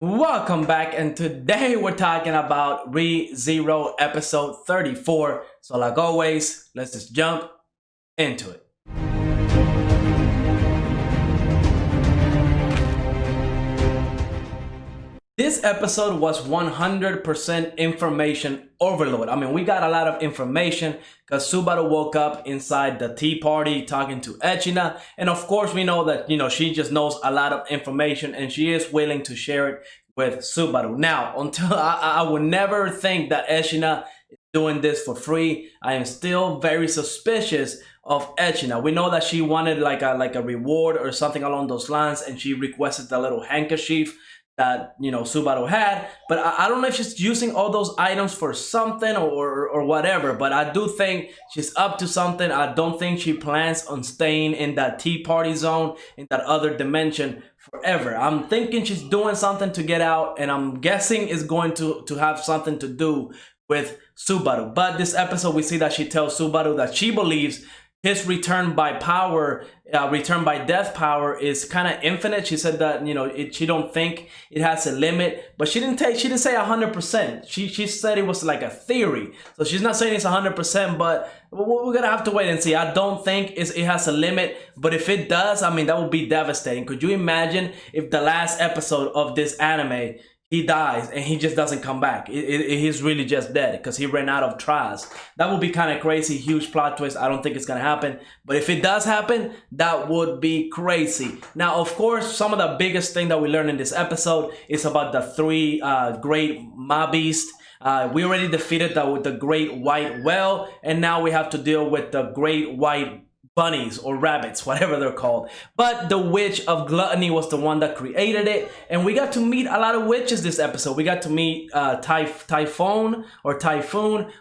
Welcome back, and today we're talking about ReZero episode 34. So, like always, let's just jump into it. This episode was 100% information overload. I mean, we got a lot of information because Subaru woke up inside the tea party talking to Echina. And of course, we know that, she just knows a lot of information and she is willing to share it with Subaru. Now, until I would never think that Echina is doing this for free. I am still very suspicious of Echina. We know that she wanted like a reward or something along those lines, and she requested the little handkerchief that Subaru had, but I don't know if she's using all those items for something or whatever, but I do think she's up to something. I don't think she plans on staying in that tea party zone in that other dimension forever. I'm thinking she's doing something to get out, and I'm guessing it's going to have something to do with Subaru. But this episode we see that she tells Subaru that she believes his return by death power is kind of infinite. She said that she don't think it has a limit, but she didn't say 100%. She said it was like a theory, so she's not saying it's 100%. But we're gonna have to wait and see. I don't think it has a limit, but if it does, I mean, that would be devastating. Could you imagine if the last episode of this anime he dies and he just doesn't come back? He's really just dead because he ran out of tries. That would be kind of crazy, huge plot twist. I don't think it's gonna happen, but if it does happen, that would be crazy. Now, of course, some of the biggest thing that we learned in this episode is about the three great Mabeast. We already defeated with the great white whale, and now we have to deal with the great white bunnies or rabbits, whatever they're called. But the witch of gluttony was the one that created it, and we got to meet a lot of witches this episode. We got to meet Typhoon,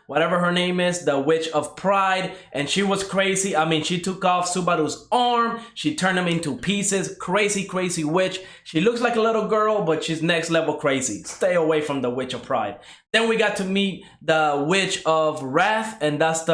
whatever her name is, the witch of pride, and she was crazy. I mean, she took off Subaru's arm, she turned him into pieces. Crazy witch. She looks like a little girl, but she's next level crazy. Stay away from the witch of pride. Then we got to meet the witch of wrath, and that's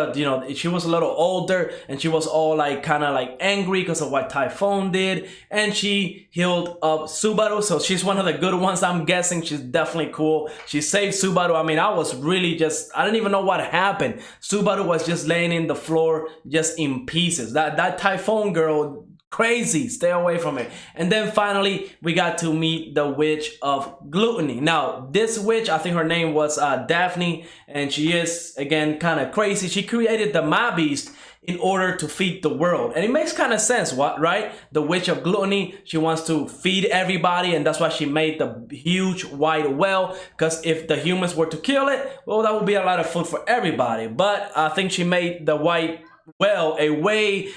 she was a little older, and she was all kind of angry because of what Typhoon did, and she healed up Subaru, so she's one of the good ones. I'm guessing she's definitely cool. She saved Subaru. I mean, I didn't even know what happened. Subaru was just laying in the floor, just in pieces. That Typhoon girl, crazy. Stay away from it. And then finally we got to meet the witch of gluttony. Now this witch, I think her name was Daphne, and she is again kind of crazy. She created the Mabeast in order to feed the world, and it makes kind of sense, right? The witch of gluttony, she wants to feed everybody, and that's why she made the huge white whale, because if the humans were to kill it, well, that would be a lot of food for everybody. But I think she made the white whale a way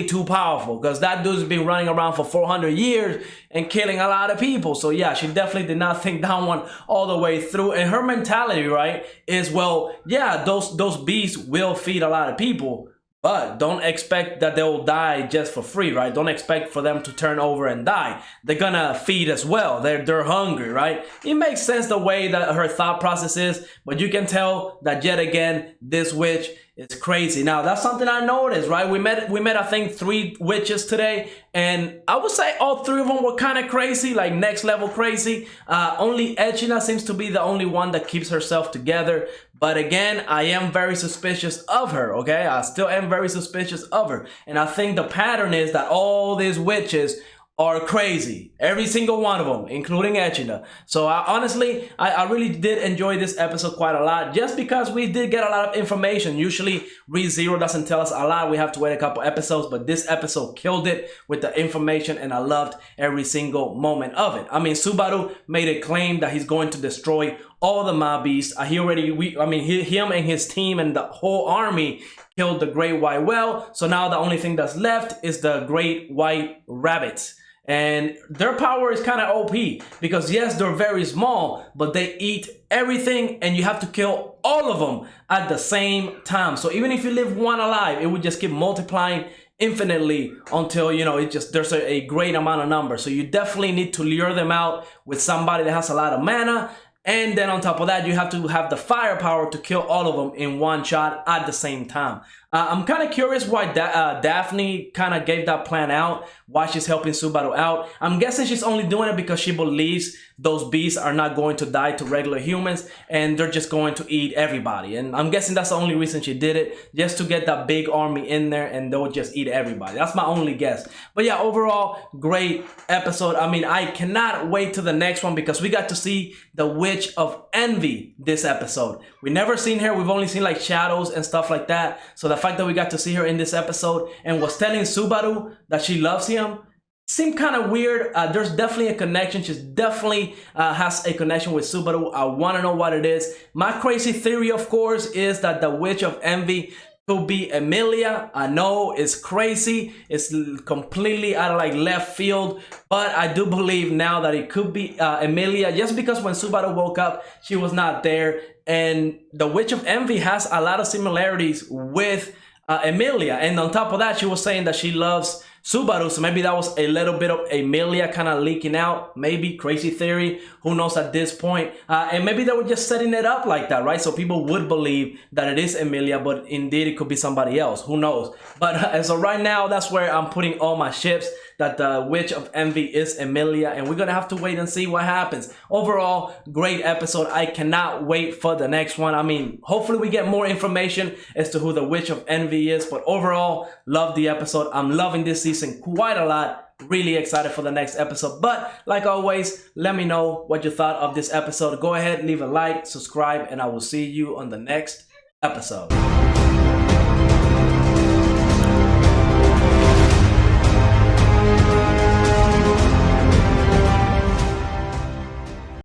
too powerful, because that dude's been running around for 400 years and killing a lot of people. So yeah, she definitely did not think that one all the way through. And her mentality, right, is, well, yeah, those beasts will feed a lot of people, but don't expect that they'll die just for free, right? Don't expect for them to turn over and die. They're gonna feed as well. They're hungry, right? It makes sense the way that her thought process is, but you can tell that yet again, this witch is crazy. Now, that's something I noticed, right? We met I think 3 witches today, and I would say all 3 of them were kind of crazy, like next level crazy. Only Echina seems to be the only one that keeps herself together. But again, I am very suspicious of her, okay? I still am very suspicious of her. And I think the pattern is that all these witches are crazy. Every single one of them, including Echina. So honestly, I really did enjoy this episode quite a lot, just because we did get a lot of information. Usually ReZero doesn't tell us a lot. We have to wait a couple episodes, but this episode killed it with the information, and I loved every single moment of it. I mean, Subaru made a claim that he's going to destroy all the Mabeasts. Him and his team and the whole army killed the great white whale. So now the only thing that's left is the great white rabbits. And their power is kind of OP, because yes, they're very small, but they eat everything, and you have to kill all of them at the same time. So even if you live one alive, it would just keep multiplying infinitely until there's a great amount of numbers. So you definitely need to lure them out with somebody that has a lot of mana. And then on top of that, you have to have the firepower to kill all of them in one shot at the same time. I'm kind of curious why Daphne kind of gave that plan out, why she's helping Subaru out. I'm guessing she's only doing it because she believes those beasts are not going to die to regular humans and they're just going to eat everybody. And I'm guessing that's the only reason she did it, just to get that big army in there and they'll just eat everybody. That's my only guess. But yeah, overall, great episode. I mean, I cannot wait to the next one because we got to see the Witch of Envy this episode. We never seen her. We've only seen like shadows and stuff like that. So the fact that we got to see her in this episode and was telling Subaru that she loves him seemed kind of weird. There's definitely a connection. She definitely has a connection with Subaru. I want to know what it is. My crazy theory, of course, is that the Witch of Envy could be Emilia. I know it's crazy. It's completely out of like left field, but I do believe now that it could be Emilia, just because when Subaru woke up, she was not there. And the Witch of Envy has a lot of similarities with Emilia. And on top of that, she was saying that she loves Subaru, so maybe that was a little bit of Emilia kind of leaking out. Maybe, crazy theory, who knows at this point. And maybe they were just setting it up like that, right? So people would believe that it is Emilia, but indeed it could be somebody else, who knows. But as of right now, that's where I'm putting all my chips, that the Witch of Envy is Emilia, and we're gonna have to wait and see what happens. Overall, great episode. I cannot wait for the next one. I mean, hopefully we get more information as to who the Witch of Envy is, but overall, love the episode. I'm loving this season quite a lot. Really excited for the next episode. But like always, let me know what you thought of this episode. Go ahead, leave a like, subscribe, and I will see you on the next episode.